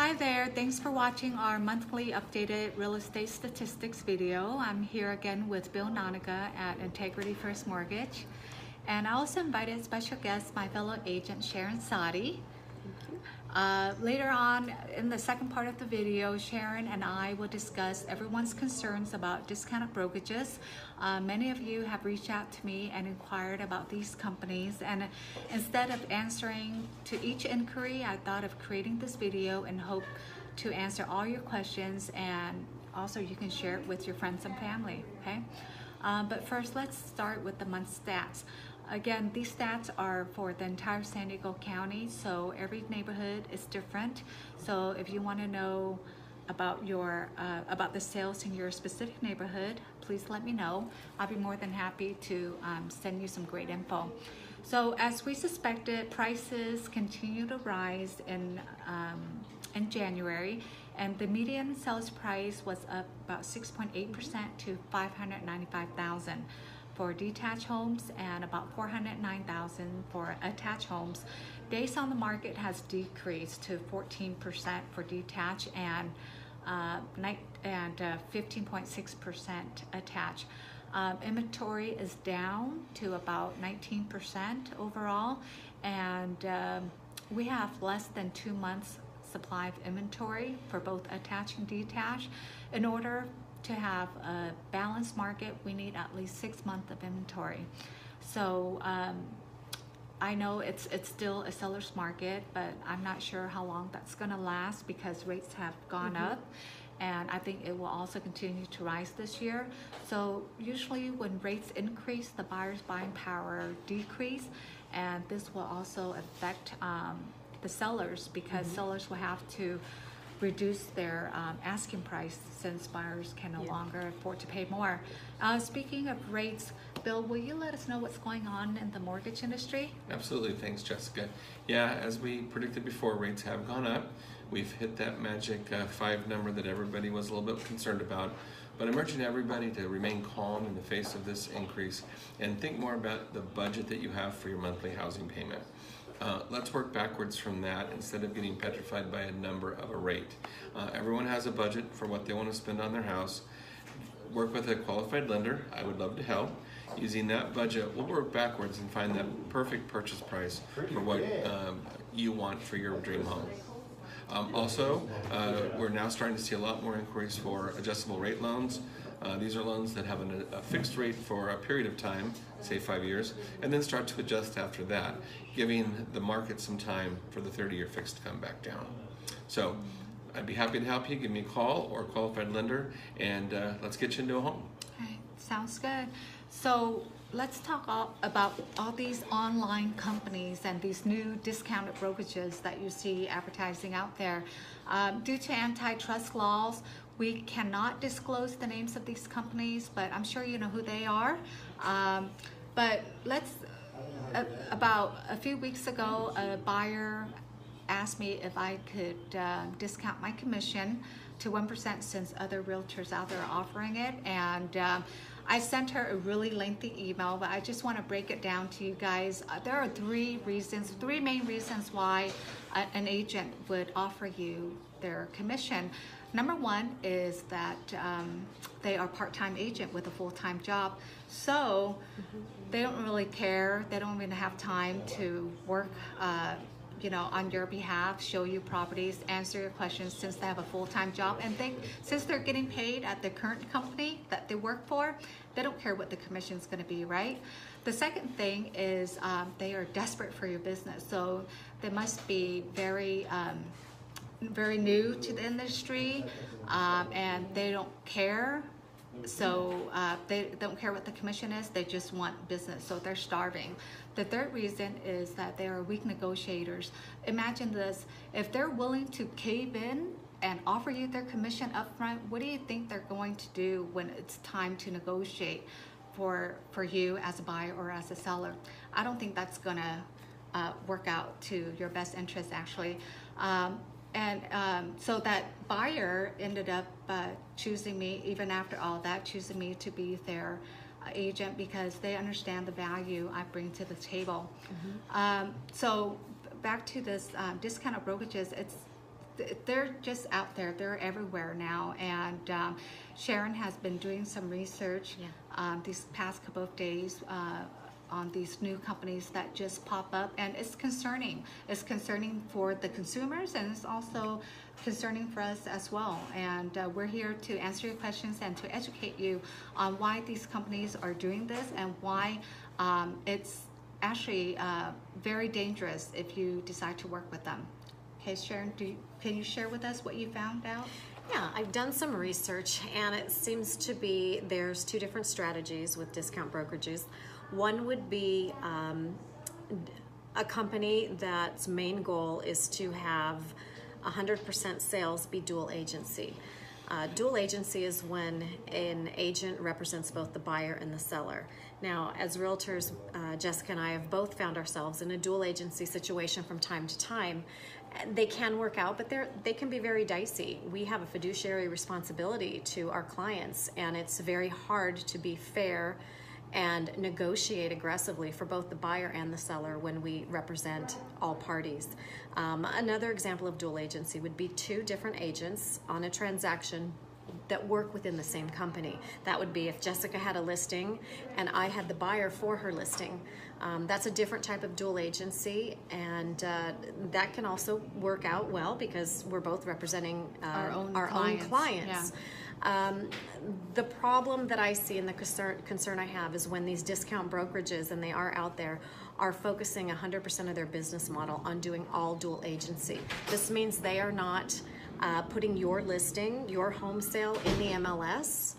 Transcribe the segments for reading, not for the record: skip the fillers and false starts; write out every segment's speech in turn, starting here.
Hi there, thanks for watching our monthly updated real estate statistics video. I'm here again with Bill Nonaga at Integrity First Mortgage. And I also invited special guest, my fellow agent Sharon Sadi. Later on in the second part of the video, Sharon and I will discuss everyone's concerns about discounted brokerages. Many of you have reached out to me and inquired about these companies, and instead of answering to each inquiry, I thought of creating this video in hope to answer all your questions, and also you can share it with your friends and family, okay? But first, let's start with the month stats. Again, these stats are for the entire San Diego County, so every neighborhood is different. So if you want to know about about the sales in your specific neighborhood, please let me know. I'll be more than happy to send you some great info. So as we suspected, prices continue to rise in January, and the median sales price was up about 6.8% to $595,000 for detached homes and about $409,000 for attached homes. Days on the market has decreased to 14% for detached and 15.6% attached. Inventory is down to about 19% overall, and we have less than 2 months supply of inventory for both attached and detached. In order to have a balanced market, we need at least 6 months of inventory. So I know it's still a seller's market, but I'm not sure how long that's going to last because rates have gone up, and I think it will also continue to rise this year. So usually when rates increase, the buyer's buying power decrease, and this will also affect the sellers because sellers will have to reduce their asking price since buyers can no longer afford to pay more. Speaking of rates, Bill, will you let us know what's going on in the mortgage industry? Absolutely, thanks Jessica. Yeah, as we predicted before, rates have gone up. We've hit that magic 5 number that everybody was a little bit concerned about. But I'm urging everybody to remain calm in the face of this increase and think more about the budget that you have for your monthly housing payment. Let's work backwards from that instead of getting petrified by a number of a rate. Everyone has a budget for what they want to spend on their house. Work with a qualified lender. I would love to help. Using that budget, we'll work backwards and find that perfect purchase price for what you want for your dream home. Also, we're now starting to see a lot more inquiries for adjustable rate loans. These are loans that have a fixed rate for a period of time, say 5 years, and then start to adjust after that, giving the market some time for the 30-year fixed to come back down. So I'd be happy to help you. Give me a call or a qualified lender, and let's get you into a home. All right, sounds good. So let's talk about all these online companies and these new discounted brokerages that you see advertising out there. Due to antitrust laws, we cannot disclose the names of these companies, but I'm sure you know who they are. But about a few weeks ago, a buyer asked me if I could discount my commission to 1% since other realtors out there are offering it. And I sent her a really lengthy email, but I just want to break it down to you guys. There are three main reasons why an agent would offer you their commission. Number one is that they are part-time agent with a full-time job. So they don't really care. They don't even have time to work on your behalf, show you properties, answer your questions since they have a full-time job. And since they're getting paid at the current company that they work for, they don't care what the commission is going to be, right? The second thing is they are desperate for your business. So they must be very new to the industry, and they don't care. So they don't care what the commission is, they just want business, so they're starving. The third reason is that they are weak negotiators. Imagine this, if they're willing to cave in and offer you their commission up front, what do you think they're going to do when it's time to negotiate for you as a buyer or as a seller? I don't think that's gonna work out to your best interest, actually. So that buyer ended up choosing me, even after all that, choosing me to be their agent because they understand the value I bring to the table. So back to this discounted brokerages, they're just out there. They're everywhere now. And Sharon has been doing some research these past couple of days on these new companies that just pop up, and it's concerning. It's concerning for the consumers, and it's also concerning for us as well. And we're here to answer your questions and to educate you on why these companies are doing this and why it's actually very dangerous if you decide to work with them. Okay, Sharon, can you share with us what you found out? Yeah, I've done some research, and it seems to be there's two different strategies with discount brokerages. One would be a company that's main goal is to have 100% sales be dual agency. Dual agency is when an agent represents both the buyer and the seller. Now, as realtors, Jessica and I have both found ourselves in a dual agency situation from time to time. They can work out, but they can be very dicey. We have a fiduciary responsibility to our clients, and it's very hard to be fair and negotiate aggressively for both the buyer and the seller when we represent all parties. Another example of dual agency would be two different agents on a transaction that work within the same company. That would be if Jessica had a listing and I had the buyer for her listing. That's a different type of dual agency, and that can also work out well because we're both representing our own clients. Yeah. The problem that I see and the concern I have is when these discount brokerages, and they are out there, are focusing 100% of their business model on doing all dual agency. This means they are not putting your listing, your home sale in the MLS,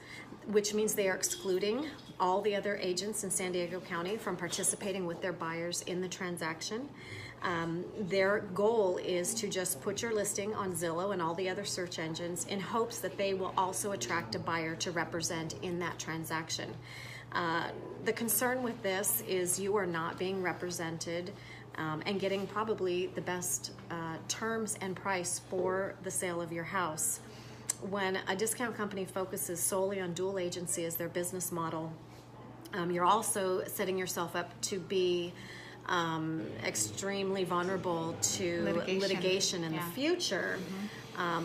which means they are excluding all the other agents in San Diego County from participating with their buyers in the transaction. Their goal is to just put your listing on Zillow and all the other search engines in hopes that they will also attract a buyer to represent in that transaction. The concern with this is you are not being represented and getting probably the best terms and price for the sale of your house. When a discount company focuses solely on dual agency as their business model, you're also setting yourself up to be extremely vulnerable to litigation in the future.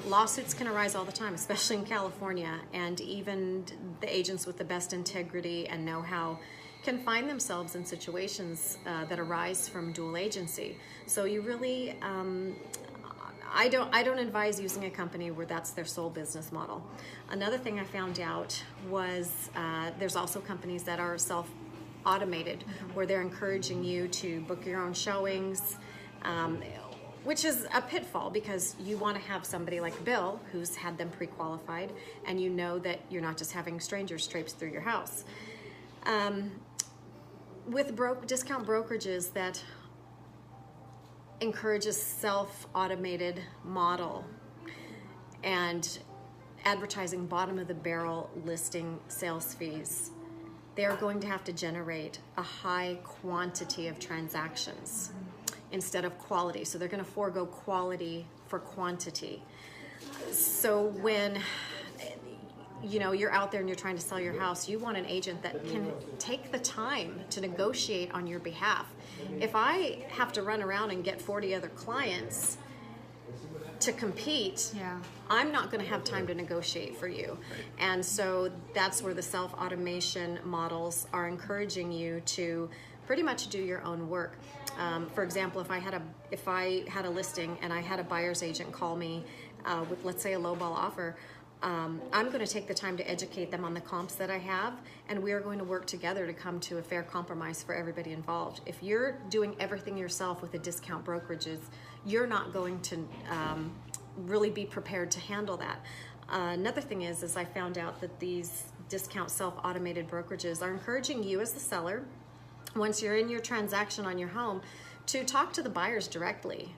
Lawsuits can arise all the time, especially in California, and even the agents with the best integrity and know-how can find themselves in situations that arise from dual agency. So you really, I don't advise using a company where that's their sole business model. Another thing I found out was there's also companies that are self-automated, where they're encouraging you to book your own showings, which is a pitfall because you want to have somebody like Bill who's had them pre-qualified, and you know that you're not just having strangers traipse through your house. With discount brokerages that encourages self-automated model and advertising bottom of the barrel listing sales fees, they're going to have to generate a high quantity of transactions instead of quality. So they're going to forego quality for quantity. So when you're out there and you're trying to sell your house, you want an agent that can take the time to negotiate on your behalf. If I have to run around and get 40 other clients to compete, I'm not going to have time to negotiate for you. And so that's where the self-automation models are encouraging you to pretty much do your own work. For example, if I had a listing and I had a buyer's agent call me with, let's say, a lowball offer, I'm going to take the time to educate them on the comps that I have, and we are going to work together to come to a fair compromise for everybody involved. If you're doing everything yourself with the discount brokerages, you're not going to really be prepared to handle that. Another thing is I found out that these discount self-automated brokerages are encouraging you as the seller, once you're in your transaction on your home, to talk to the buyers directly.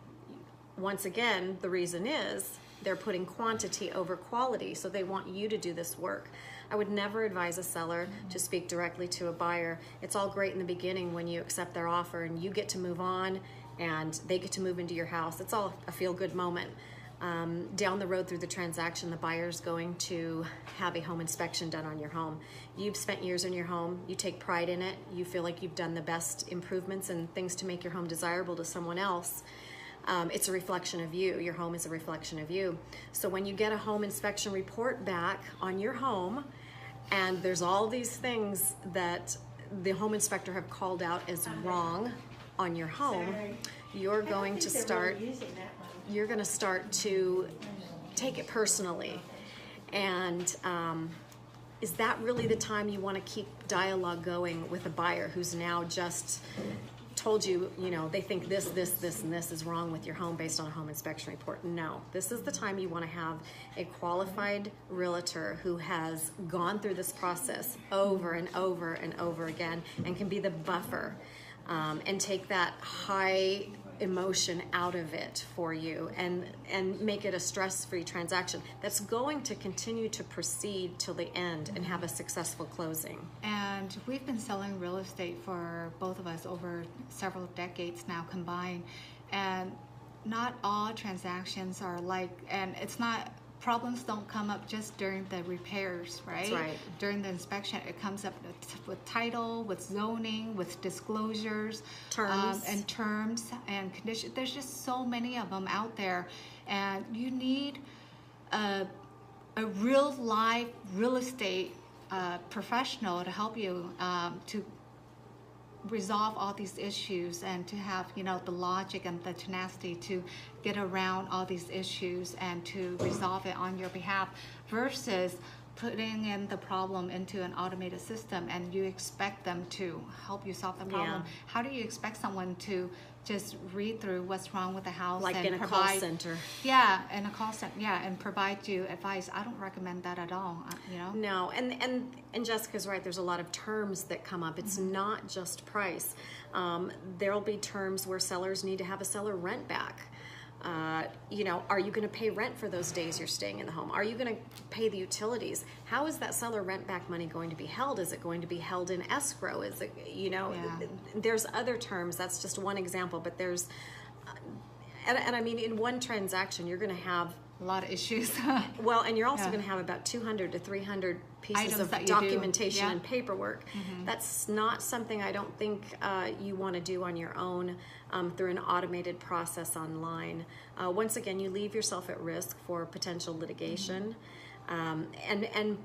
Once again, the reason is they're putting quantity over quality, so they want you to do this work. I would never advise a seller to speak directly to a buyer. It's all great in the beginning when you accept their offer and you get to move on and they get to move into your house. It's all a feel-good moment. Down the road through the transaction, the buyer's going to have a home inspection done on your home. You've spent years in your home, you take pride in it, you feel like you've done the best improvements and things to make your home desirable to someone else. it's a reflection of you. Your home is a reflection of you. So when you get a home inspection report back on your home, and there's all these things that the home inspector have called out as wrong on your home, you're going to start to take it personally. And is that really the time you want to keep dialogue going with a buyer who's now just told you, they think this, and this is wrong with your home based on a home inspection report? No, this is the time you want to have a qualified realtor who has gone through this process over and over and over again and can be the buffer and take that high emotion out of it for you and make it a stress-free transaction that's going to continue to proceed till the end and have a successful closing. And we've been selling real estate for both of us over several decades now combined, and not all transactions are like, and it's not, problems don't come up just during the repairs, right? That's right. During the inspection, it comes up with title, with zoning, with disclosures, terms and conditions. There's just so many of them out there, and you need a real live real estate professional to help you to resolve all these issues and to have the logic and the tenacity to get around all these issues and to resolve it on your behalf, versus putting in the problem into an automated system and you expect them to help you solve the problem. Yeah. How do you expect someone to just read through what's wrong with the house like and in a call center? Yeah, in a call center. Yeah, and provide you advice. I don't recommend that at all. No, and Jessica's right. There's a lot of terms that come up. It's not just price. There'll be terms where sellers need to have a seller rent back. Are you going to pay rent for those days you're staying in the home? Are you going to pay the utilities? How is that seller rent back money going to be held? Is it going to be held in escrow? Is it, there's other terms. That's just one example, but there's, and I mean, in one transaction, you're going to have a lot of issues. Well, and you're also going to have about 200 to 300 pieces of documentation and paperwork. That's not something I don't think you want to do on your own through an automated process online. Once again, you leave yourself at risk for potential litigation and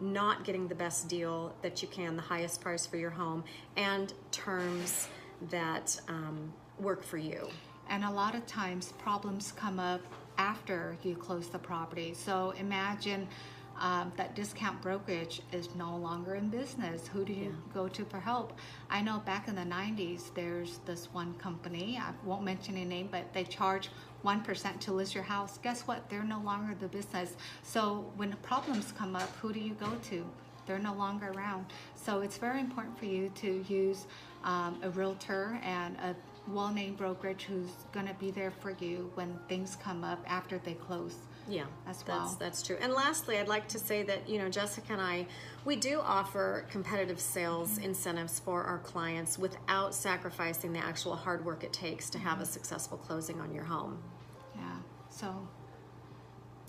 not getting the best deal that you can, the highest price for your home, and terms that work for you. And a lot of times problems come up after you close the property. So imagine that discount brokerage is no longer in business. Who do you go to for help? I know back in the 90s, there's this one company, I won't mention any name, but they charge 1% to list your house. Guess what? They're no longer the business. So when problems come up, who do you go to? They're no longer around. So it's very important for you to use a realtor and a well-named brokerage who's going to be there for you when things come up after they close. Yeah, as well. That's true. And lastly, I'd like to say that, Jessica and I, we do offer competitive sales incentives for our clients without sacrificing the actual hard work it takes to have a successful closing on your home. Yeah, so.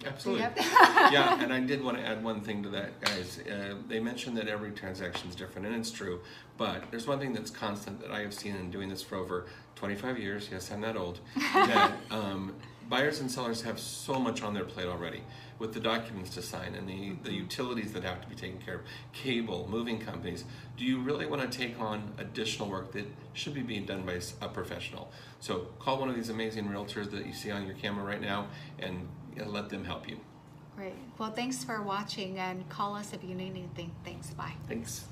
Absolutely. Yep. Yeah, and I did want to add one thing to that, guys. They mentioned that every transaction is different, and it's true. But there's one thing that's constant that I have seen in doing this for over 25 years. Yes, I'm that old. That buyers and sellers have so much on their plate already, with the documents to sign and the utilities that have to be taken care of, cable, moving companies. Do you really want to take on additional work that should be being done by a professional? So call one of these amazing realtors that you see on your camera right now and let them help you. Great. Well, thanks for watching, and call us if you need anything. Thanks. Bye. Thanks.